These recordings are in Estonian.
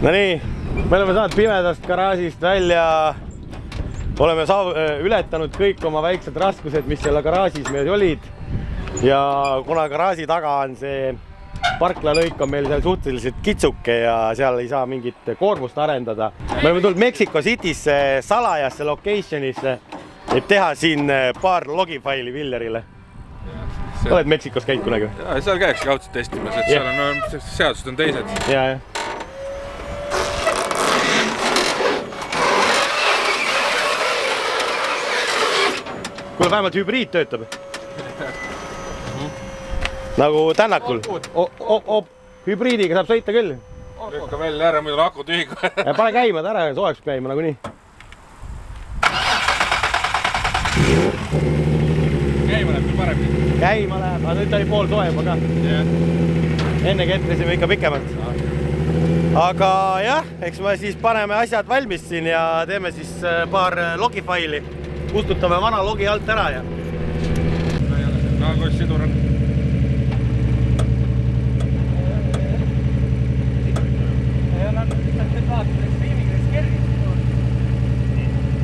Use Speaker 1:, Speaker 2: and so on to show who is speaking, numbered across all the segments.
Speaker 1: No nii, me oleme saanud pimedast garaažist välja. Oleme ületanud kõik oma väiksed raskused, mis selle garaažis meil olid. Ja kuna garaaži taga on see parklalõik on meil seal suhteliselt kitsuke ja seal ei saa mingit koormust arendada. Me oleme tulnud Mexico City'sse salajasse locationisse, et teha siin paar logifaili Villerile. Oled Mexikos käinud kunagi?
Speaker 2: Ja, seal käiks kaudselt testimas, et seal on seadused on teised.
Speaker 1: Ja. Kuule, vähemalt hübriid töötab. Nagu tännakul. Hübriidiga saab sõita küll.
Speaker 2: Lükka välja ära, muidu aku tühiga.
Speaker 1: Pane käima ära, soojaks käima nagu nii.
Speaker 2: Käima läheb küll paremini.
Speaker 1: Käima läheb, aga nüüd oli pool soojema ka. Enne ketresime ikka pikemalt. Aga jah, eks me siis paneme asjad valmis siin ja teeme siis paar logifaili. Kustutame vana logi alt ära ja...
Speaker 2: Kus sidur on?
Speaker 3: Ei ole lihtsalt nüüd vaatame streamingis kergis.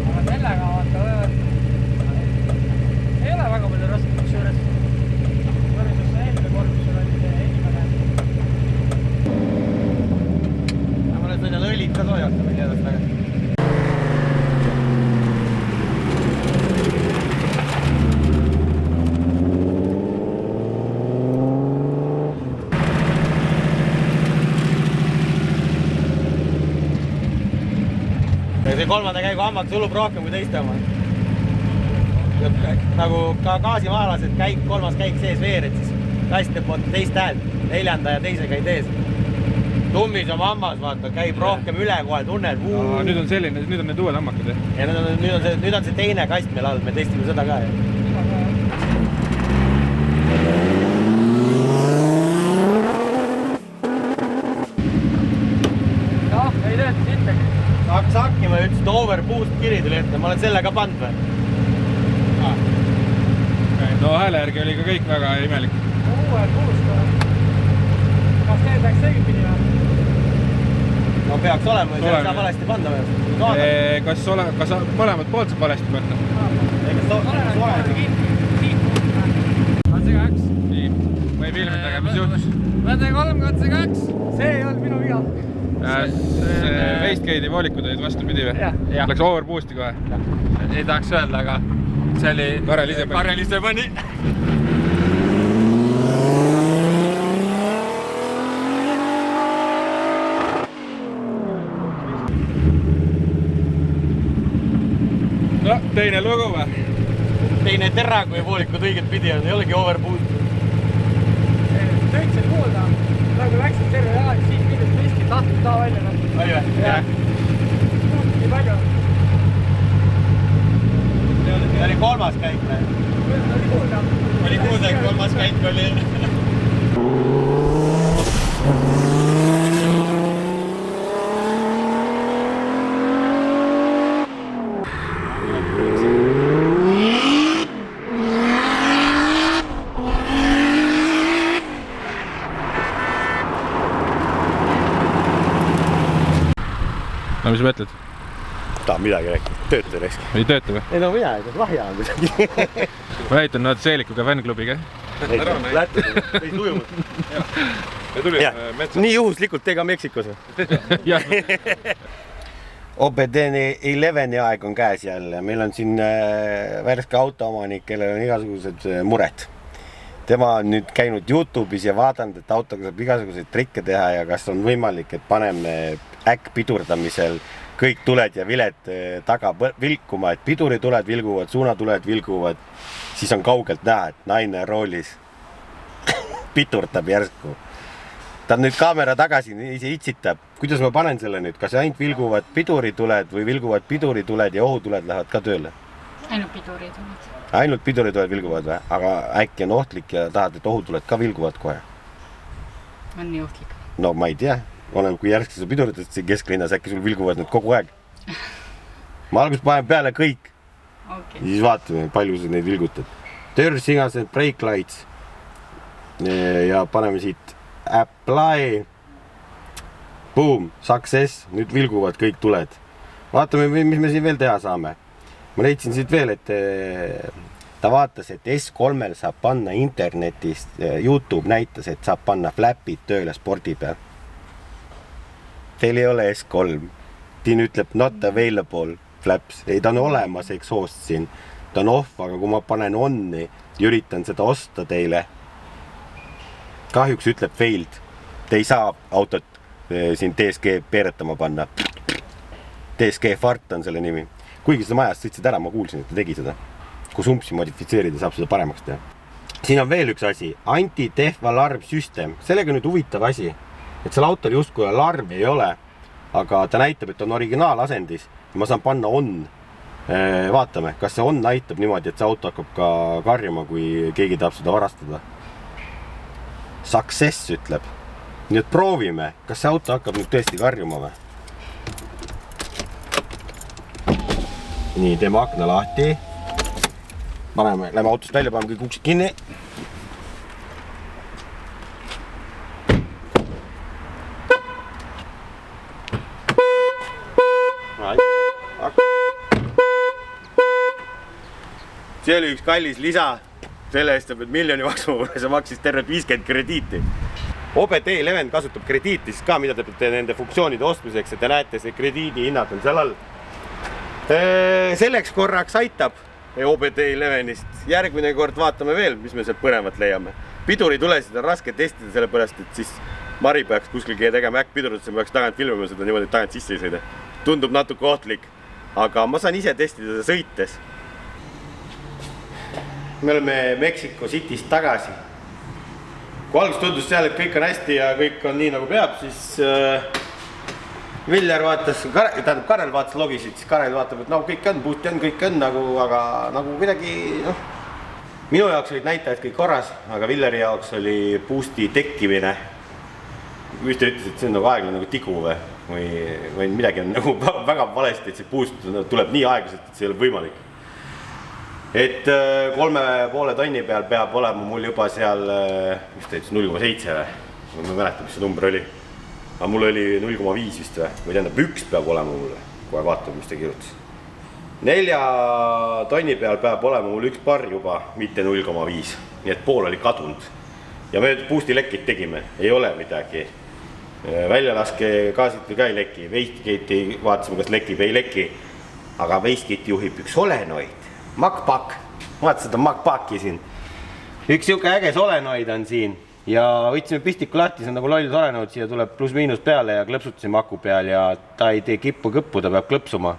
Speaker 3: Aga sellega vaata ei ole väga palju rasket üks juures. Võrgus eelmine korpusel oli inimene. Aga ma nüüd võin õlid ka soojata või teadast väga. See kolmanda käigu hambaks ulub rohkem kui teiste oma. Nagu ka gaasimaalased käik, kolmas käik sees veer, et siis kast teeb teist häält, neljanda ja teisega ei tees. Tummis oma hambas, vaata, käib rohkem üle kohe, tunned.
Speaker 2: Nüüd on selline, nüüd on need uued hambakad.
Speaker 1: Ja nüüd on see teine kast meil all, me testime seda ka.
Speaker 3: Noh, ei tööta sittagi.
Speaker 1: Hakkas hakkima ja ütles, et overboost kiri tuli ette. Ma olen selle ka pannud või?
Speaker 2: No hääle järgi oli ka kõik väga imelik.
Speaker 3: Overboost või? Kas need läks õige pidi või?
Speaker 1: No peaks olema, või seal saab valesti panda või?
Speaker 2: Kas mõlemad poolt saab valesti panna?
Speaker 3: Katse 2.
Speaker 2: Nii, ma ei filmidagi, mis juhtus?
Speaker 3: Katse 3, katse 2. See ei olnud minu viga.
Speaker 2: Wastegate'i voolikud olid vastupidi või? Läks overboosti kohe?
Speaker 3: Ei tahaks öelda, aga see oli Karel ise pani.
Speaker 2: No, teine lugu või?
Speaker 1: Teine terra, kui voolikud õiget pidi on, ei olegi overboost.
Speaker 3: Tõitsin kuulda, nagu läksid terve jaga, siis pidid miski tahtnud ta välja.
Speaker 1: Oli või?
Speaker 3: Jah. Nii palju.
Speaker 1: See oli kolmas käik või?
Speaker 3: Oli kuulda.
Speaker 1: Oli kuulda, et kolmas käik oli.
Speaker 2: No mis sa mõtled?
Speaker 1: Ta midagi rääkida, tööta rääkida.
Speaker 2: Ei tööta või?
Speaker 1: Ei no mina, kas lahja on kuidagi.
Speaker 2: Ma näitan nad Seelikuga fännklubiga.
Speaker 1: Lätti, ei tujumud. Nii juhuslikult tega Meksikos või? OBD11 aeg on käes jälle. Meil on siin värske autoomanik, kellel on igasugused mured. Tema on nüüd käinud YouTube'is ja vaadanud, et autoga saab igasuguseid trikke teha ja kas on võimalik, et paneme äkkpidurdamisel kõik tuled ja viled taga vilkuma, et pidurituled vilguvad, suunatuled vilguvad, siis on kaugelt näha, et naine roolis pidurdab järsku. Ta on nüüd kaamera tagasi, ise itsitab. Kuidas ma panen selle nüüd? Kas ainult vilguvad pidurituled või vilguvad pidurituled ja ohutuled lähevad ka tööle?
Speaker 4: Ainult pidurituled.
Speaker 1: Ainult pidurituled vilguvad või? Aga äkki on ohtlik ja tahad, et ohutuled ka vilguvad kohe?
Speaker 4: On nii ohtlik?
Speaker 1: No ma ei tea. Olen, kui järski sa piduritad siin kesklinnas, äkki sul vilguvad need kogu aeg. Ma alguses panen peale kõik.
Speaker 4: Okay.
Speaker 1: Siis vaatame, palju sa neid vilgutad. Törsingased brake lights. Ja paneme siit apply. Boom, success, nüüd vilguvad kõik tuled. Vaatame, mis me siin veel teha saame. Ma leidsin siit veel, et ta vaatas, et S3-l saab panna internetist, YouTube näitas, et saab panna flapid tööle spordi peal. Teil ei ole S3. Tiin ütleb not available flaps. Ei, ta on olemas exhaust siin. Ta on off, aga kui ma panen onni ja üritan seda osta teile, kahjuks ütleb failed. Te ei saa autot siin DSG peeretama panna. DSG fart on selle nimi. Kuigi seda majast sõitsid ära, ma kuulsin, et ta tegi seda. Kui sumpsi modifitseerida, saab seda paremaks teha. Siin on veel üks asi. Anti-theft alarm süsteem. Sellega nüüd huvitav asi, et seal autol justkui alarmi ei ole, aga ta näitab, et on originalasendis ja ma saan panna on. Vaatame, kas see on näitab niimoodi, et see auto hakkab ka karjuma, kui keegi tahab seda varastada. Success ütleb. Nii et proovime, kas see auto hakkab nüüd tõesti karjuma või? Nii, teeme akna lahti. Lähme autost välja, paneme kõik uksid kinni. See oli üks kallis lisa. Selle eest pead miljoni maksma, see maksis tervelt 50 krediiti. OBD11 kasutab krediiti siis ka, mida te peate nende funktsioonide ostmiseks, et te näete, see krediidi hinnad on seal all. Selleks korraks aitab OBD11-ist. Järgmine kord vaatame veel, mis me seal põnevat leiame. Piduritulesid on raske testida sellepärast, et siis Mari peaks kuskil tegema äkkpidurut, see peaks tagant filmima seda niimoodi, et tagant sisse ei sõida. Tundub natuke ohtlik, aga ma saan ise testida seda sõites. Me oleme Mexico City'st tagasi. Kui algus tundus seal, et kõik on hästi ja kõik on nii nagu peab, siis Viljar vaatas, Karel vaatas logisid, siis Karel vaatab, et no kõik on, boosti on, kõik on, aga nagu kuidagi, minu jaoks olid näitajad kõik korras, aga Villari jaoks oli boosti tekkimine. Mis ta ütles, et see on nagu aeglane nagu tigu või midagi on nagu väga valesti, et see boost tuleb nii aeglaselt, et see ei ole võimalik. Et 3,5 tonni peal peab olema mul juba seal, mis ta ütles, 0,7 või? Ma ei mäleta, mis see number oli. Aga mul oli 0,5 vist või tähendab 1 peab olema mulle, kohe vaatame, mis ta kirjutas. 4 tonni peal peab olema mul 1 bar juba, mitte 0,5. Nii et pool oli kadunud. Ja me boosti lekid tegime, ei ole midagi. Väljalaske gaasiti ka ei leki, Wastegate'i vaatasime, kas lekib, ei leki. Aga Wastegate juhib üks solenoid, Macpac. Vaata seda Macpac'i siin. Üks siuke äge solenoid on siin. Ja võtsime pistiku lahti, see on nagu loll solenoid, siia tuleb pluss-miinus peale ja klõpsutasime aku peal ja ta ei tee kippu-kõppu, ta peab klõpsuma.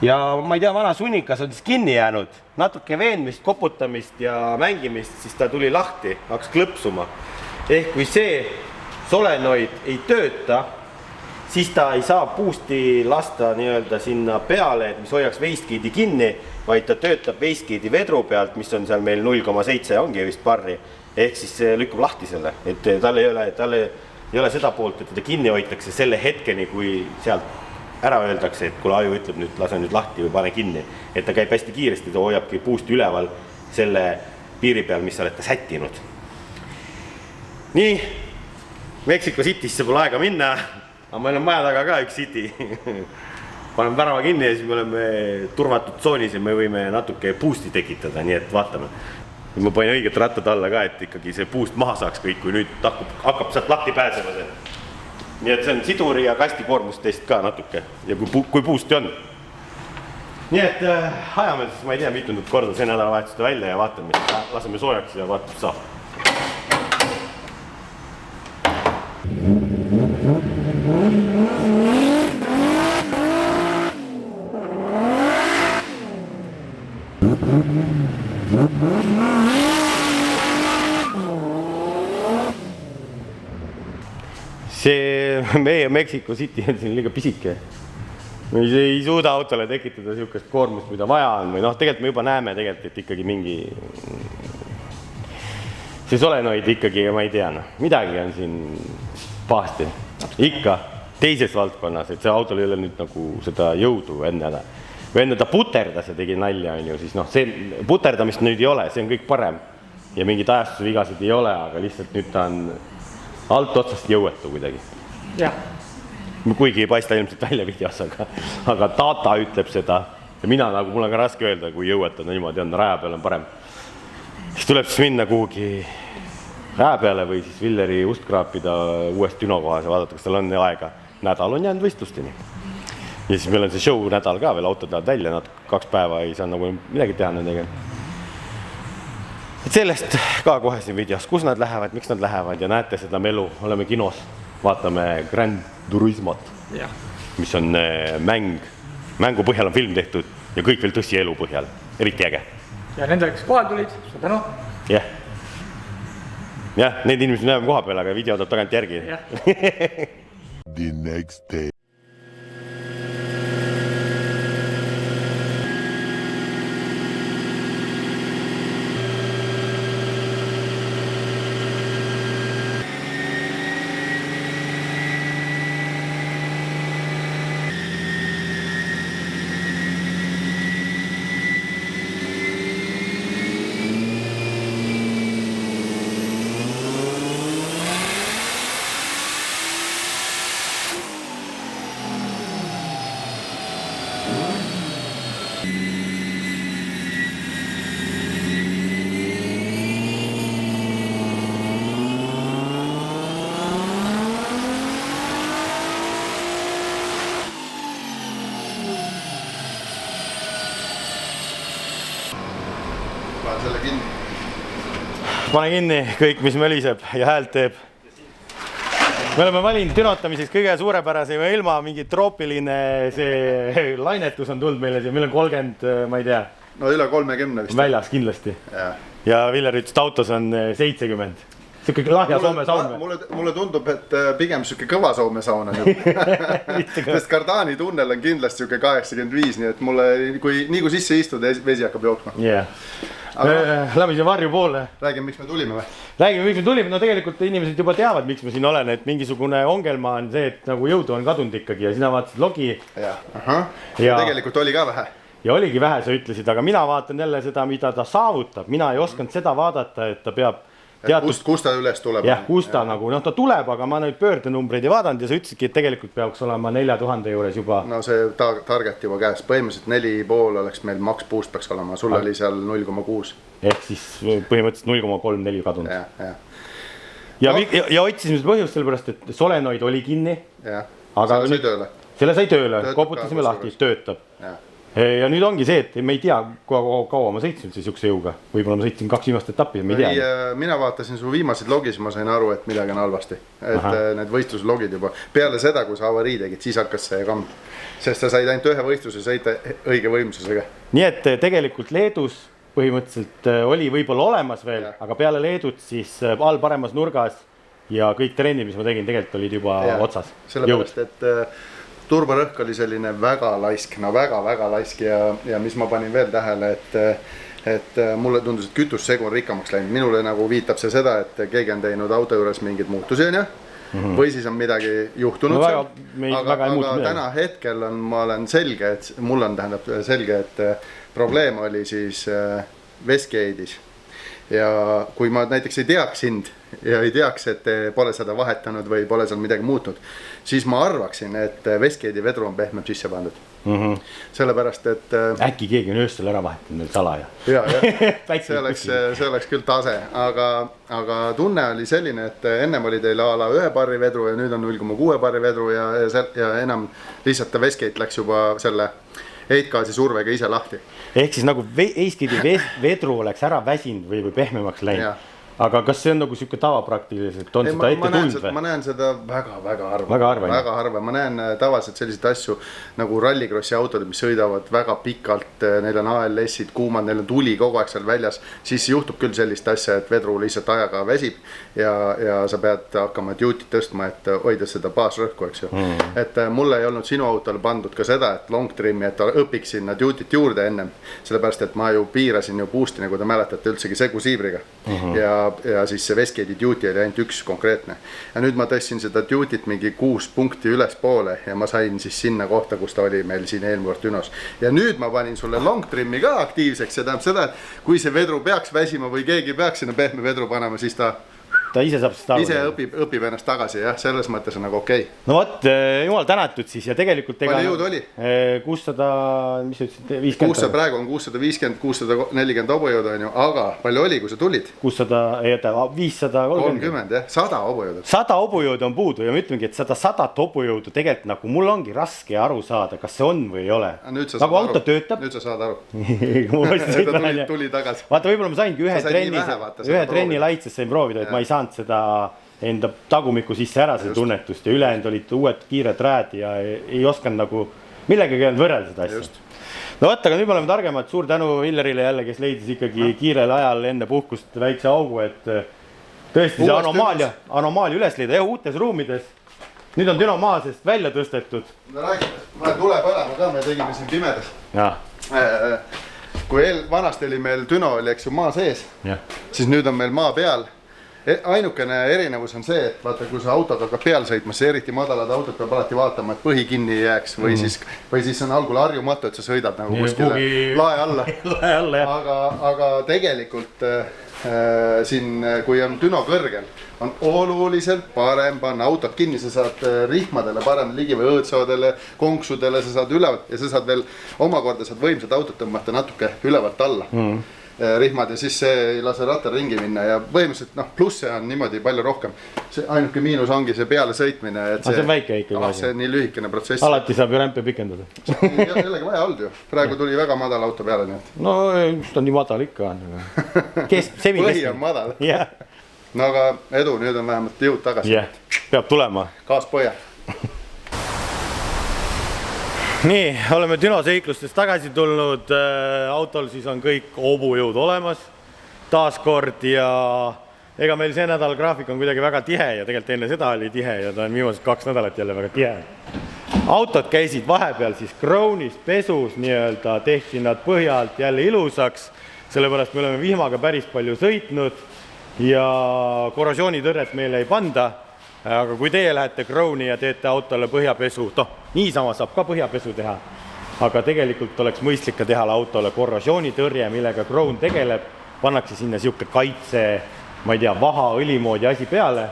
Speaker 1: Ja ma ei tea, vana sunnikas on siis kinni jäänud, natuke veenmist, koputamist ja mängimist, siis ta tuli lahti, hakkas klõpsuma. Ehk kui see solenoid ei tööta, siis ta ei saa boosti lasta nii-öelda sinna peale, mis hoiaks Wastegate'i kinni, vaid ta töötab Wastegate'i vedru pealt, mis on seal meil 0,7 ongi vist barri. Ehk siis see lükkub lahti selle, et tal ei ole seda poolt, et teda kinni hoitakse selle hetkeni, kui sealt ära öeldakse, et kui aju ütleb nüüd, lase nüüd lahti või pane kinni, et ta käib hästi kiiresti, ta hoiabki boosti üleval selle piiri peal, mis sa olete sättinud. Nii, Mexico City'sse pole aega minna, aga meil on maja taga ka üks city. Paneme värava kinni ja siis me oleme turvatud tsoonis ja me võime natuke boosti tekitada, nii et vaatame. Ma panin õiget rattad alla ka, et ikkagi see boost maha saaks kõik, kui nüüd hakkab sealt lahti pääsema see. Nii et see on siduri ja kasti koormustest ka natuke ja kui boosti on. Nii et ajame siis, ma ei tea, mitmendat korda see nädala vahetuste välja ja vaatame, laseme soojaks ja vaatame saab. See meie Mexico City on siin liiga pisike. Me ei suuda autole tekitada siukest koormust, mida vaja on. Või tegelikult me juba näeme tegelikult, et ikkagi mingi see solenoid ikkagi, ma ei tea, midagi on siin pahasti. Ikka teises valdkonnas, et see autol ei ole nüüd nagu seda jõudu enne. Või enne ta puterdas ja tegi nalja, siis see puterdamist nüüd ei ole, see on kõik parem. Ja mingid ajastusvigasid ei ole, aga lihtsalt nüüd ta on alt otsast jõuetu kuidagi.
Speaker 3: Jah,
Speaker 1: kuigi ei paista ilmselt välja videos, aga data ütleb seda ja mina nagu, mul on ka raske öelda, kui jõuetada niimoodi on, raja peal on parem. Siis tuleb siis minna kuhugi raja peale või siis Villeri ust kraapida uuest düno kohas ja vaadata, kas tal on aega. Nädal on jäänud võistlusteni. Ja siis meil on see show nädal ka veel, autod lähevad välja, nad 2 päeva ei saa nagu midagi teha nendega. Et sellest ka kohe siin videos, kus nad lähevad, miks nad lähevad ja näete seda melu, oleme kinos, vaatame Gran Turismot, mis on mängu põhjal on film tehtud ja kõik veel tõsi elu põhjal, eriti äge.
Speaker 5: Ja nendele, kes kohal tulid, suur tänu.
Speaker 1: Jah, neid inimesi näeme koha peal, aga video tuleb tagant järgi.
Speaker 6: The next day.
Speaker 7: Selle kinni.
Speaker 1: Pane kinni kõik, mis möliseb ja häält teeb. Me oleme valinud dünotamiseks kõige suurepärasema ilma, mingi troopiline see lainetus on tulnud meile, meil on 30, ma ei tea.
Speaker 7: No üle 30 vist.
Speaker 1: Väljas kindlasti. Ja Viljar ütles, et autos on 70. Siuke lahja Soome saun.
Speaker 7: Mulle tundub, et pigem siuke kõva Soome saun on juba. Sest Kardani tunnel on kindlasti siuke 85, nii et mulle, nii kui sisse istuda, vesi hakkab jooksma. Lähme siin varju poole. Räägime, miks me tulime või?
Speaker 1: Räägime, miks me tulime. No tegelikult inimesed juba teavad, miks me siin olen, et mingisugune ongelma on see, et nagu jõudu on kadunud ikkagi ja sina vaatasid logi.
Speaker 7: Ja tegelikult oli ka vähe.
Speaker 1: Ja oligi vähe, sa ütlesid, aga mina vaatan jälle seda, mida ta saavutab. Mina ei oskanud seda vaadata, et ta peab teatud...
Speaker 7: Kus ta üles tuleb?
Speaker 1: Jah, kus ta nagu, noh ta tuleb, aga ma nüüd pöördenumbreid ei vaadanud ja sa ütlesidki, et tegelikult peaks olema 4000 juures juba.
Speaker 7: No see target juba käes, põhimõtteliselt 4,5 oleks meil max boost peaks olema, sul oli seal 0,6.
Speaker 1: Ehk siis põhimõtteliselt 0,3-4 kadunud. Ja otsisime põhjust sellepärast, et solenoid oli kinni.
Speaker 7: Selle sai tööle.
Speaker 1: Selle sai tööle, koputasime lahti, töötab. Ja nüüd ongi see, et me ei tea, kaua ma sõitsin siukse jõuga. Võib-olla ma sõitsin 2 viimast etappi, me ei tea.
Speaker 7: Mina vaatasin su viimaseid logis, ma sain aru, et midagi on halvasti. Et need võistluslogid juba. Peale seda, kui sa avarii tegid, siis hakkas see kamm. Sest sa said ainult ühe võistluse sõita õige võimsusega.
Speaker 1: Nii et tegelikult Leedus põhimõtteliselt oli võib-olla olemas veel, aga peale Leedut siis all paremas nurgas ja kõik trennid, mis ma tegin, tegelikult olid juba otsas.
Speaker 7: Sellepärast, et turborõhk oli selline väga laisk, no väga laisk ja mis ma panin veel tähele, et mulle tundus, et kütussegu on rikkamaks läinud. Minule nagu viitab see seda, et keegi on teinud auto juures mingid muutusi on või siis on midagi juhtunud seal. Aga täna hetkel ma olen selge, et mul on tähendab selge, et probleem oli siis Westgate'is. Ja kui ma näiteks ei teaks sind ja ei teaks, et pole seda vahetanud või pole seal midagi muutnud, siis ma arvaksin, et Westgate'i vedru on pehmem sisse pandud. Sellepärast, et...
Speaker 1: Äkki keegi on ööstel ära vahetanud meil salaja.
Speaker 7: See oleks küll tase, aga tunne oli selline, et ennem oli teil ala 1 barri vedru ja nüüd on 0,6 barri vedru ja enam lihtsalt Westgate läks juba selle 8-gaasi survega ise lahti.
Speaker 1: Ehk siis nagu Westgate'i vedru oleks ära väsinud või pehmemaks läinud. Aga kas see on nagu siuke tavapraktiliselt, on seda ette tuld või?
Speaker 7: Ma näen seda väga harva.
Speaker 1: Väga
Speaker 7: harva. Ma näen tavaliselt selliseid asju nagu rallikrossi autod, mis sõidavad väga pikalt, neil on ALS-id, kuumad, neil on tuli kogu aeg seal väljas. Siis juhtub küll sellist asja, et vedru lihtsalt ajaga väsib ja sa pead hakkama duty tõstma, et hoida seda baasrõhku, eks ju. Et mulle ei olnud sinu autole pandud ka seda, et long trim'i, et õpiks sinna duty't juurde ennem. Sellepärast, et ma ju piirasin ju boost'i, nagu te mäletate üldsegi segusiibriga. Ja siis see Westgate'i duty oli ainult üks konkreetne. Ja nüüd ma tõssin seda duty't mingi 6 punkti üles poole ja ma sain siis sinna kohta, kus ta oli meil siin eelmõord dünos. Ja nüüd ma panin sulle long trim'i ka aktiivseks ja tähendab seda, et kui see vedru peaks väsima või keegi peaks sinna pehme vedru panema, siis ta
Speaker 1: ta ise saab seda
Speaker 7: ise õpib ennast tagasi, jah, selles mõttes on nagu okei.
Speaker 1: No vot, jumal tänatud siis ja tegelikult
Speaker 7: palju jõud oli?
Speaker 1: 600, mis sa ütlesid, 50?
Speaker 7: Praegu on 650, 640 hobujõudu on ju, aga palju oli, kui sa tulid?
Speaker 1: 600, ei jäta, 530,
Speaker 7: jah, 100 hobujõudu.
Speaker 1: 100 hobujõudu on puudu ja ma ütlengi, et 100 hobujõudu tegelikult nagu mul ongi raske aru saada, kas see on või ei ole. Nagu auto töötab.
Speaker 7: Nüüd sa saad aru. tuli tagasi.
Speaker 1: Vaata, võib-olla ma saingi ühe trenni laitses sain proovida, et ma ei saanud seda enda tagumiku sisse ära seda tunnetust ja ülejäänud olid uued kiired rääd ja ei osanud nagu millegagi olnud võrrelda seda asja. No võtta, aga nüüd me oleme targemad, suur tänu Illerile jälle, kes leidis ikkagi kiirel ajal enne puhkust väikse augu, et tõesti see anomaalia üles leida ja uutes ruumides. Nüüd on dünomaasest välja tõstetud.
Speaker 7: Ma tule põlema ka, me tegime siin pimedas. Kui vanasti oli meil düno oli, eks ju, maa sees, siis nüüd on meil maa peal. Ainukene erinevus on see, et vaata, kui sa autoga hakkab peal sõitma, see eriti madalad autod peab alati vaatama, et põhi kinni ei jääks või siis on algul harjumatu, et sa sõidad nagu kuskile lae alla. Aga tegelikult siin, kui on düno kõrgel, on oluliselt parem panna autot kinni, sa saad rihmadele parem ligi või õõtsaadele, konksudele, sa saad ülevalt ja sa saad veel omakorda saad võimsad autot tõmmata natuke ülevalt alla rihmad ja siis see ei lase rattal ringi minna ja põhimõtteliselt plusse on niimoodi palju rohkem. See ainuke miinus ongi see peale sõitmine. See on väike ikkagi. See on nii lühikene protsess. Alati saab ju rämpe pikendada. Jällegi vaja olnud ju. Praegu tuli väga madal auto peale.
Speaker 1: No just on nii madal ikka on.
Speaker 7: Põhi on madal. No aga edu, nüüd on vähemalt jõud tagasi.
Speaker 1: Peab tulema.
Speaker 7: Kaas põja.
Speaker 1: Nii, oleme dünoseiklustest tagasi tulnud, autol siis on kõik hobujõud olemas taaskord ja ega meil see nädal graafik on kuidagi väga tihe ja tegelikult enne seda oli tihe ja ta on viimased 2 nädalat jälle väga tihe. Autod käisid vahepeal siis Crownis pesus, nii-öelda tehti nad põhjalt jälle ilusaks, sellepärast me oleme vihmaga päris palju sõitnud ja korrosioonitõrjet meile ei panda. Aga kui teie lähete Crowni ja teete autole põhjapesu, niisama saab ka põhjapesu teha, aga tegelikult oleks mõistlik teha autole korrosioonitõrje, millega Crown tegeleb, pannakse sinna siuke kaitse, ma ei tea, vaha, õlimoodi asi peale,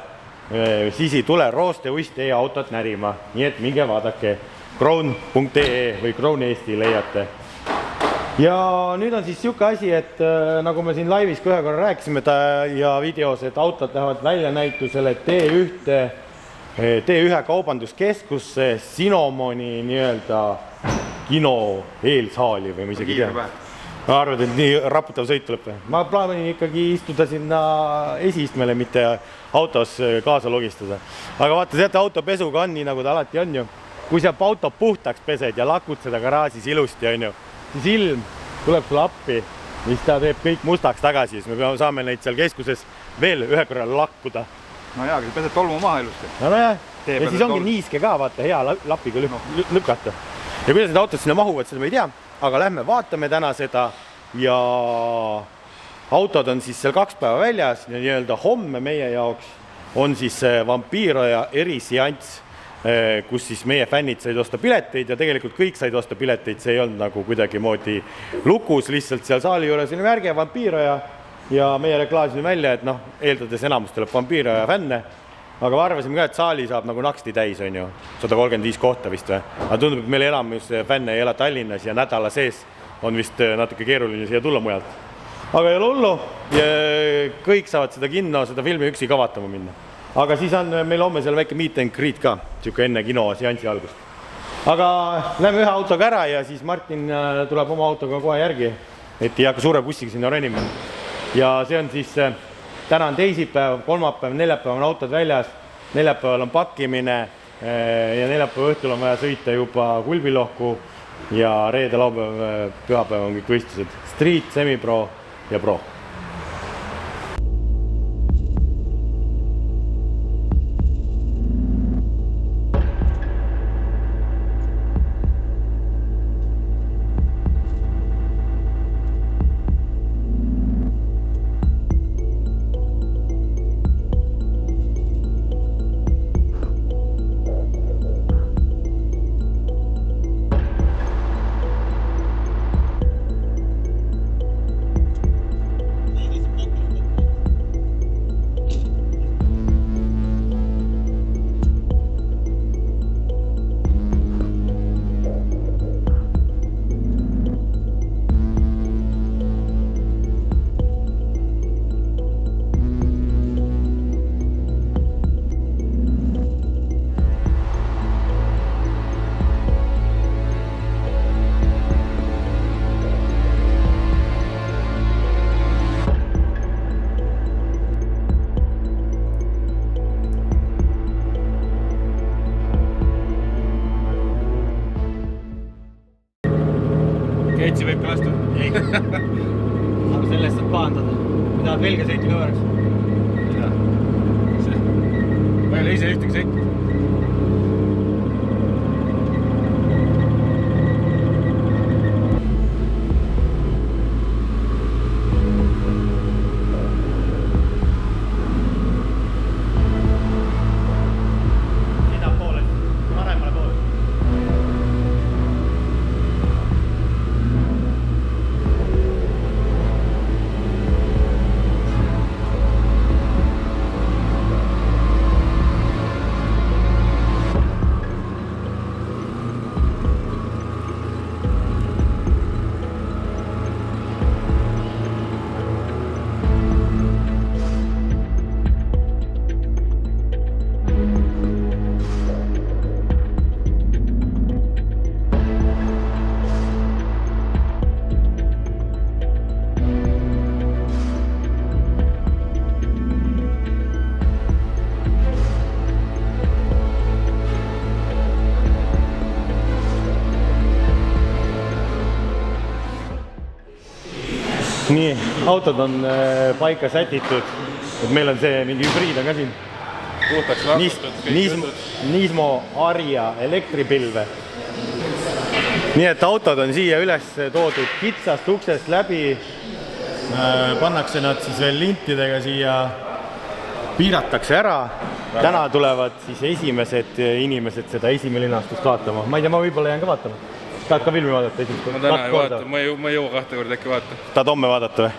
Speaker 1: siis ei tule rooste uist teie autot närima, nii et minge vaadake crown.ee või Crown Eesti leiate. Ja nüüd on siis siuke asi, et nagu me siin laivis ühe korra rääkisime ja videos, et autod lähevad välja näitusele T1 kaubanduskeskusse Sinomoni nii-öelda kino eelsaali või ma isegi tea. Ma arvad, et nii raputav sõit tuleb. Ma plaanin ikkagi istuda sinna esiistmele, mitte autos kaasa logistada. Aga vaata, sealt autopesuga on nii, nagu ta alati on ju. Kui sa auto puhtaks pesed ja lakud seda garaažis ilusti, on ju, siis ilm tuleb sulle appi, mis ta teeb kõik mustaks tagasi, siis me saame neid seal keskuses veel ühe korral lakkuda.
Speaker 2: No jaa, kui pesed tolmu maha ilusti.
Speaker 1: No jah, ja siis ongi niiske ka, vaata, hea lapiga lükata. Ja kuidas need autod sinna mahuvad, seda me ei tea, aga lähme vaatame täna seda ja autod on siis seal 2 päeva väljas ja nii-öelda homme meie jaoks on siis Vampiroja eriseanss, kus siis meie fännid said osta pileteid ja tegelikult kõik said osta pileteid, see ei olnud nagu kuidagi moodi lukus, lihtsalt seal saali juures oli märge Vampiroja ja meie reklaasime välja, et eeldades enamus tuleb Vampiroja fänne, aga me arvasime ka, et saali saab nagu naksti täis, on ju, 135 kohta vist või, aga tundub, et meil enamus fänne ei ela Tallinnas ja nädala sees on vist natuke keeruline siia tulla mujalt. Aga ei ole hullu ja kõik saavad seda kinno, seda filmi üksi ka vaatama minna. Aga siis on meil homme seal väike meet and greet ka, siuke enne kino seansi algust. Aga lähme ühe autoga ära ja siis Martin tuleb oma autoga kohe järgi, et ei hakka suure bussiga sinna renima. Ja see on siis, täna on teisipäev, kolmapäev, neljapäev on autod väljas, neljapäeval on pakkimine ja neljapäeva õhtul on vaja sõita juba Kulbilohku ja reede, laupäev, pühapäev on kõik võistlused. Street, Semi-Pro ja Pro.
Speaker 2: Veitsi võib ka lasta.
Speaker 3: Ei. Aga sellest saab pahandada. Kui tahad Belgia sõitu kõveraks.
Speaker 2: Ma ei ole ise ühtegi sõitnud.
Speaker 3: Nii, autod on paika sätitud, et meil on see mingi hübriid on ka siin.
Speaker 2: Puhtaks lahkutud,
Speaker 3: Nismo Aria elektripilve. Nii et autod on siia üles toodud kitsast uksest läbi. Pannakse nad siis veel lintidega siia, piiratakse ära. Täna tulevad siis esimesed inimesed seda esimelinastust vaatama. Ma ei tea, ma võib-olla jään ka vaatama. Tahad ka filmi vaadata esimest?
Speaker 2: Ma täna ei vaata, ma ei jõua 2 korda äkki vaata.
Speaker 3: Tahad homme vaadata või?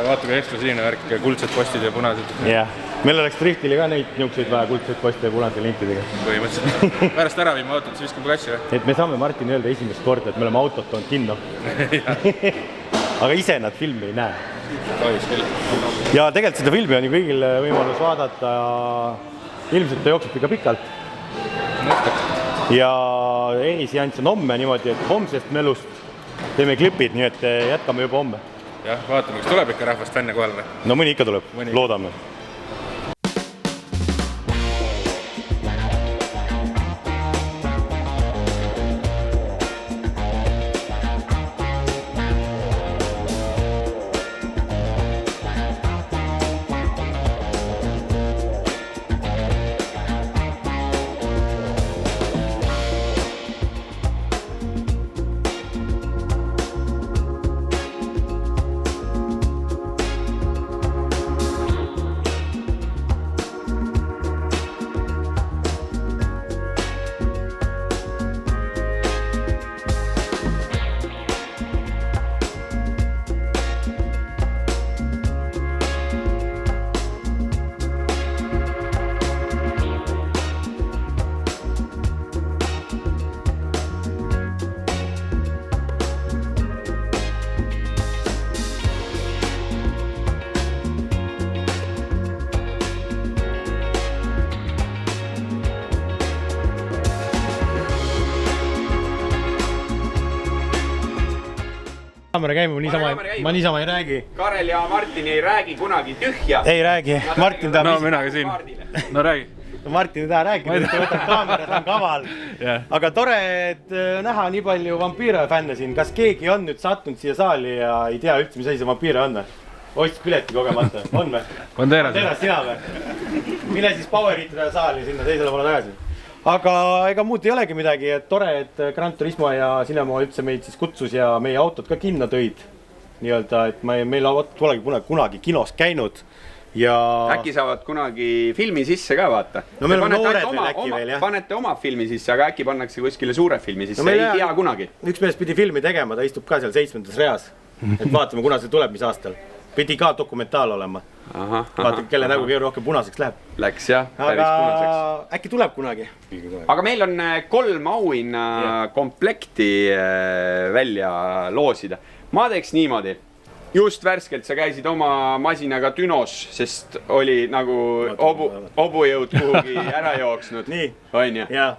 Speaker 2: Vaata ka eksklusiivne värk, kuldsed postid ja punased.
Speaker 3: Jah, meil oleks driftile ka neid niukseid vaja, kuldsed poste ja punase lintidega.
Speaker 2: Põhimõtteliselt. Pärast ära viima autot, siis viskame kassi või?
Speaker 3: Et me saame Martin öelda esimest korda, et me oleme autot toonud kinno. Aga ise nad filmi ei näe.
Speaker 2: Kahjuks küll.
Speaker 3: Ja tegelikult seda filmi on ju kõigil võimalus vaadata. Ilmselt ta jookseb ikka pikalt. Ja eriseanss on homme niimoodi, et homsest melust teeme klipid, nii et jätkame juba homme.
Speaker 2: Jah, vaatame, kas tuleb ikka rahvast fänne kohal või?
Speaker 3: No mõni ikka tuleb, loodame. Kaamera käima, ma niisama ei räägi.
Speaker 8: Karel ja Martin ei räägi kunagi tühja.
Speaker 3: Ei räägi. Martin tahab...
Speaker 2: No mina ka siin. No räägi.
Speaker 3: Martin ei taha rääkida, ta võtab kaamera, ta on kaval. Aga tore, et näha nii palju vampiire fänne siin. Kas keegi on nüüd sattunud siia saali ja ei tea üldse, mis asi see vampiire on või? Ostis pileti kogemata. On või?
Speaker 2: Banderas
Speaker 3: sina või? Mine siis Poweritele saali sinna teisele poole tagasi. Aga ega muud ei olegi midagi, et tore, et Gran Turismo ja Cinema üldse meid siis kutsus ja meie autod ka kinno tõid. Nii-öelda, et meil polegi kunagi kinos käinud ja... Äkki
Speaker 8: saavad kunagi filmi sisse ka vaata?
Speaker 3: No meil on noored veel äkki veel, jah.
Speaker 8: Panete oma filmi sisse, aga äkki pannakse kuskile suure filmi sisse, ei tea kunagi.
Speaker 3: Üks mees pidi filmi tegema, ta istub ka seal 7. reas. Et vaatame, kuna see tuleb, mis aastal. Pidi ka dokumentaal olema. Vaata, kelle nägu rohkem punaseks läheb.
Speaker 8: Läks jah, päris punaseks.
Speaker 3: Äkki tuleb kunagi.
Speaker 8: Aga meil on 3 auhinna komplekti välja loosida. Ma teeks niimoodi. Just värskelt sa käisid oma masinaga Dünos, sest oli nagu hobujõud kuhugi ära jooksnud.
Speaker 3: Nii.
Speaker 8: On ju?
Speaker 3: Jaa.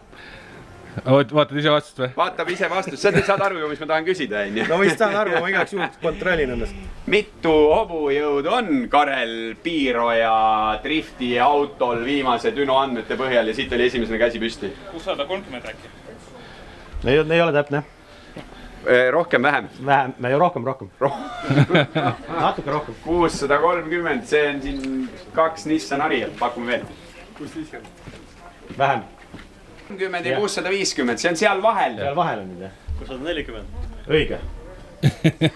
Speaker 2: Vaatad ise vastust või?
Speaker 8: Vaatab ise vastust, sa saad aru ju, mis ma tahan küsida, on ju?
Speaker 3: No vist saan aru, ma igaks juhul kontrollin ennast.
Speaker 8: Mitu hobujõud on Karel Piiro ja Drifti autol viimase Düno andmete põhjal ja siit oli esimesena käsi püsti?
Speaker 2: 630 äkki.
Speaker 3: Ei ole täpne.
Speaker 8: rohkem, vähem?
Speaker 3: Vähem, rohkem. Natuke rohkem.
Speaker 8: 630, see on siin 2 Nissan Ariel, pakume veel.
Speaker 2: 650.
Speaker 3: Vähem.
Speaker 8: 30 ja 650, see on seal vahel.
Speaker 3: Seal vahel on nüüd, jah? 640. Õige.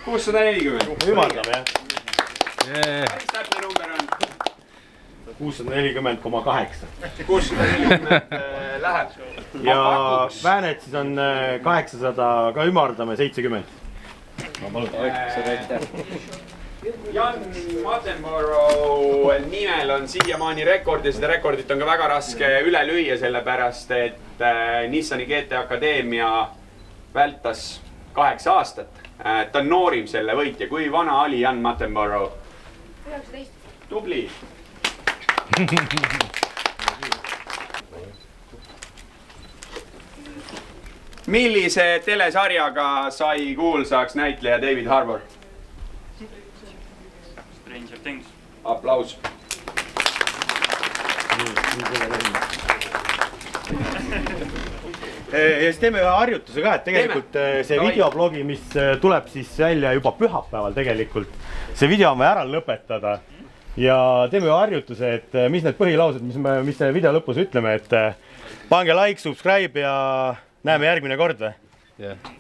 Speaker 8: 640.
Speaker 3: Ümardame, jah?
Speaker 8: Päris täpne number on.
Speaker 3: 640,8.
Speaker 8: 640 läheb.
Speaker 3: Ja Väänet siis on 800, ka ümardame 70. Ma palun.
Speaker 8: Jan Mattenborough nimel on siiamaani rekord ja seda rekordit on ka väga raske üle lüüa, sellepärast et Nissani GT Akadeemia vältas 8 aastat. Ta on noorim selle võitja. Kui vana oli Jan Mattenborough?
Speaker 9: 19.
Speaker 8: Tubli! Millise telesarjaga sai kuulsaks näitleja David Harbour?
Speaker 10: Stranger Things.
Speaker 8: Aplaus.
Speaker 3: Ja siis teeme ühe harjutuse ka, et tegelikult see videoblogi, mis tuleb siis välja juba pühapäeval tegelikult, see video on vaja ära lõpetada ja teeme ühe harjutuse, et mis need põhilaused, mis see video lõpus ütleme, et pange like, subscribe ja näeme järgmine kord või?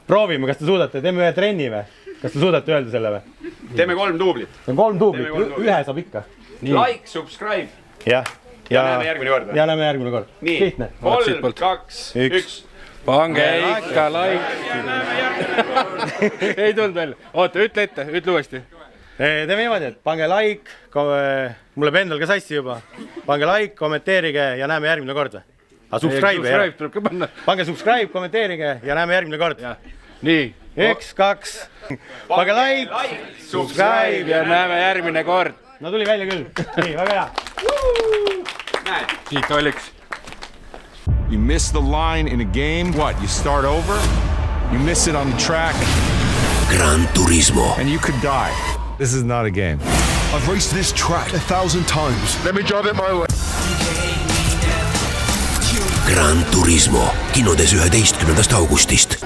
Speaker 3: Proovime, kas te suudate, teeme ühe trenni või? Kas te suudate öelda selle või?
Speaker 8: Teeme 3 duublit.
Speaker 3: See on 3 duublit, ühe saab ikka.
Speaker 8: Like, subscribe.
Speaker 3: Ja
Speaker 8: näeme järgmine kord.
Speaker 3: Ja näeme järgmine kord.
Speaker 8: Nii, 3, 2, 1.
Speaker 2: Pange ikka like. Ei tulnud veel. Oota, ütle ette, ütle uuesti.
Speaker 3: Teeme niimoodi, et pange like, mulle endal ka sassi juba. Pange like, kommenteerige ja näeme järgmine kord või? Subscribe
Speaker 2: tuleb ka panna.
Speaker 3: Pange subscribe, kommenteerige ja näeme järgmine kord.
Speaker 2: Nii.
Speaker 3: 1, 2. Pange like, subscribe
Speaker 2: ja näeme järgmine kord.
Speaker 3: No tuli välja küll. Nii, väga hea.
Speaker 2: Siit oliks.
Speaker 11: You miss the line in a game, what? You start over? You miss it on the track?
Speaker 12: Gran Turismo.
Speaker 11: And you could die. This is not a game.
Speaker 6: I've raced this track 1,000 times. Let me drive it my way.
Speaker 12: Gran Turismo kinodes 11. augustist.